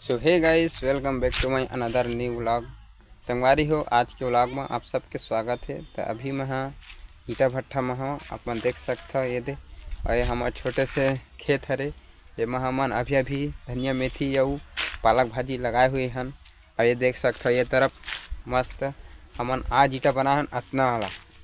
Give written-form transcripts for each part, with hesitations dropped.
So hey guys, welcome back to my another new vlog. संगवारी हो, आज के व्लॉग में आप सबके स्वागत है। तो अभी मैं ईटा भट्ठा में हूँ, अपन देख सकते हो। ये दे और हमारे छोटे से खेत हरे, ये में हमन अभी अभी धनिया मेथी और पालक भाजी लगाए हुए हैं। और ये देख सकते हो, ये तरफ मस्त हमन आज ईटा बनाए हैं।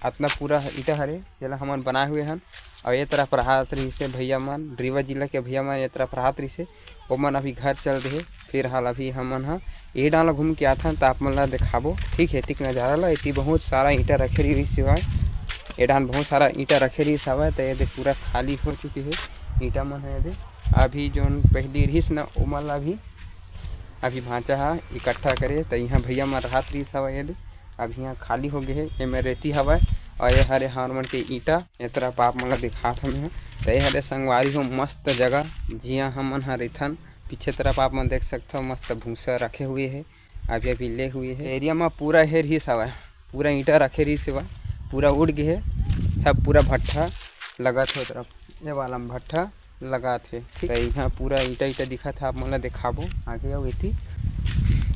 अतना पूरा ईटा हरे ये हमन बनाए हुए हैं। और ये तरफ राहत रही से भैया मन, रीवा जिला के भैया मन ये तरफ राहत रही से वो मन अभी घर चल रहे। फिर हाल अभी हमन ये डाला घूम के आता तो आप मन ला दिखाबो। ठीक है, ठीक नज़ारा ला। इतनी बहुत सारा ईंटा रखे रही सिवाय ये डान बहुत सारा ईंटा रखे रही सवाए। तो ये पूरा खाली हो चुकी है ईंटा मन है। ये अभी जो पहली रहीस ना वो मन ला अभी भांचा इकट्ठा करे। तो यहाँ भैया मन राहत रही सवाए। ये अभी यहाँ खाली हो गए है, ये में रेती हवा और ये हरे हारमन के ईंटा ये तरफ आप मन दिखात हमें। तो ये हरे संगवारी हो मस्त जगह जिया हमन हरिथन। पीछे तरफ आप मन देख सकते हो मस्त भूसा रखे हुए है, अभी अभी ले हुए है। एरिया में पूरा हेर ही सवा पूरा ईंटा रखे रही सिवा पूरा उड़ गए है सब। पूरा भट्ठा लगा थे तरफ ये वाला भट्ठा लगा थे। ठीक है, यहाँ पूरा ईंटा ईंटा दिखा था, आप मन दिखाबो आगे आओ इति।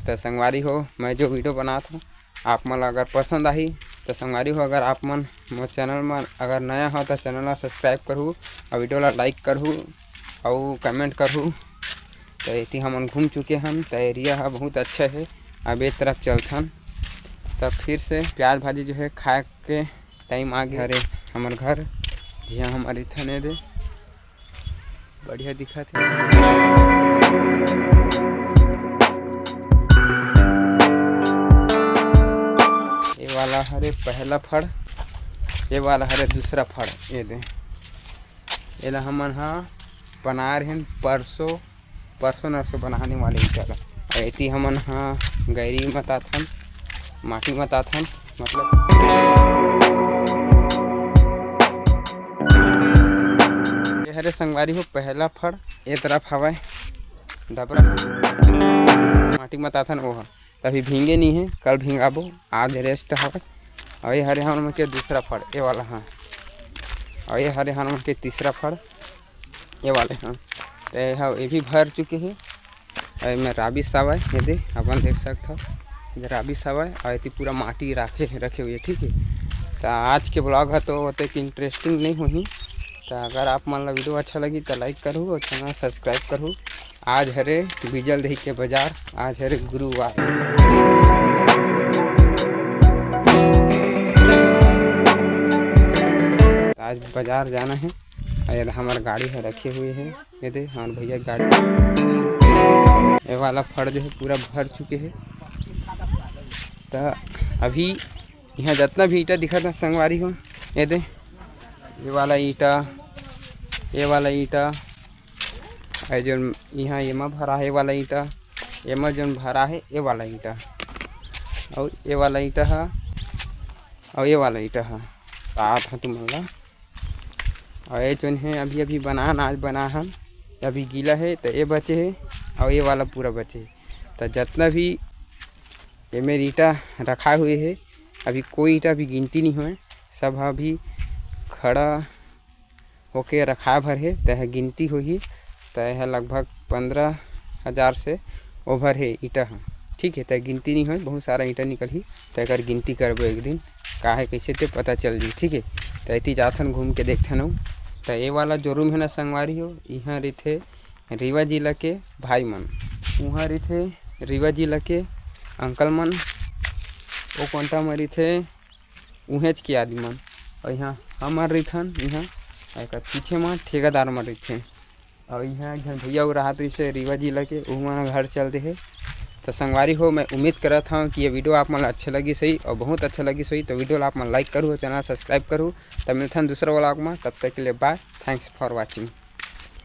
तो संगवारी हो, मैं जो वीडियो बनाता हूँ आप मन अगर पसंद आई तो संगवारी हो, अगर आप मन मोर चैनल में अगर नया हो तो चैनल ला सब्सक्राइब करूँ और वीडियो ला लाइक करूँ और कमेंट करूँ। तो इतनी हमन घूम चुके हैं। तो एरिया है बहुत अच्छा है। अब एक तरफ चलथन तब फिर से प्याज भाजी जो है खाए के टाइम आ गया। अरे हमार घर जिया हमारे थने दे बढ़िया दिखा थे। ये वाला हरे पहला फड़, ये वाला हरे दूसरा फड़। ये दे ये हमन बना रहे हैं परसों नरसों बनाने वाले ईटा। ऐती हमन गैरी मताथन माटी मताथन मतलब ये हरे संगवारी हो पहला फड़। ये तरफ हवाए डबरा माटी मताथन वो तभी भींगे नहीं है, कल भींगाबो, आज रेस्ट हवा। और ये हरे हनुमान के दूसरा फड़ ये वाला और ये हरे हनुमान के तीसरा फड़ ये वाले तो ये भी भर चुके हैं। और मैं राबी सवाए ये दे अपन देख सकते हो, ये राबी सवाए और ये पूरा माटी रखे हुए। ठीक है, तो आज के ब्लॉग है तो होते कि इंटरेस्टिंग नहीं हुई। तो अगर आप मन ला वीडियो अच्छा लगी तो लाइक करूँ और चैनल सब्सक्राइब करूँ। आज हरे बिजल दही के बाजार, आज हरे गुरुवार। आज बाजार जाना है और हमारा गाड़ी है रखे हुए है। ये दे हमारे भैया गाड़ी ये वाला फड़ जो है पूरा भर चुके हैं। तो अभी यहाँ जितना भी ईंटा दिखा था संगवारी हो, ये दे ये वाला ईंटा है जो यहाँ ये में भरा है। ये वाला ईंटा ये में जो भरा है ये वाला ईंटा और ये वाला ईंटा है और ये वाला ईंटा है साथ है तुम्हारा। और ये जो है अभी अभी आज बना हम अभी गीला है तो ये बचे है और ये वाला पूरा बचे है। तो जितना भी ये मेरी ईंटा रखा हुए है अभी कोई ईंटा भी गिनती नहीं हुए, सब अभी खड़ा होके रखा भर है। तो यह गिनती हुई तो यह लगभग 15,000 से ओवर है ईंटा। ठीक है, तो गिनती नहीं हुई, बहुत सारा ईंटा निकल ही। तो अगर गिनती करबो एक दिन का है कैसे तो पता चल जी। ठीक है, तो इतनी जाथन घूम के देखथन हो। तो ये वाला जो रूम है ना संगवारी हो, यहाँ रहते रीवा जिला के भाई मन, वहाँ रहते रीवा जिला के अंकल मन, वो कोंटा में रहते उहेज के आदमी मन। और यहाँ हमार रहथन यहाँ एक पीछे में ठेकेदार में रहते। और यहाँ भैया वो राहत रही से रीवा जिला के वहाँ घर चलते है। तो संगवारी हो, मैं उम्मीद कर रहा था कि ये वीडियो आप मन अच्छे लगी सही और बहुत अच्छा लगी सही। तो वीडियो आप मन लाइक करूँ, चैनल सब्सक्राइब करूँ। तब मिलते हैं दूसरा व्लॉग में, तब तक के लिए बाय, थैंक्स फॉर वॉचिंग।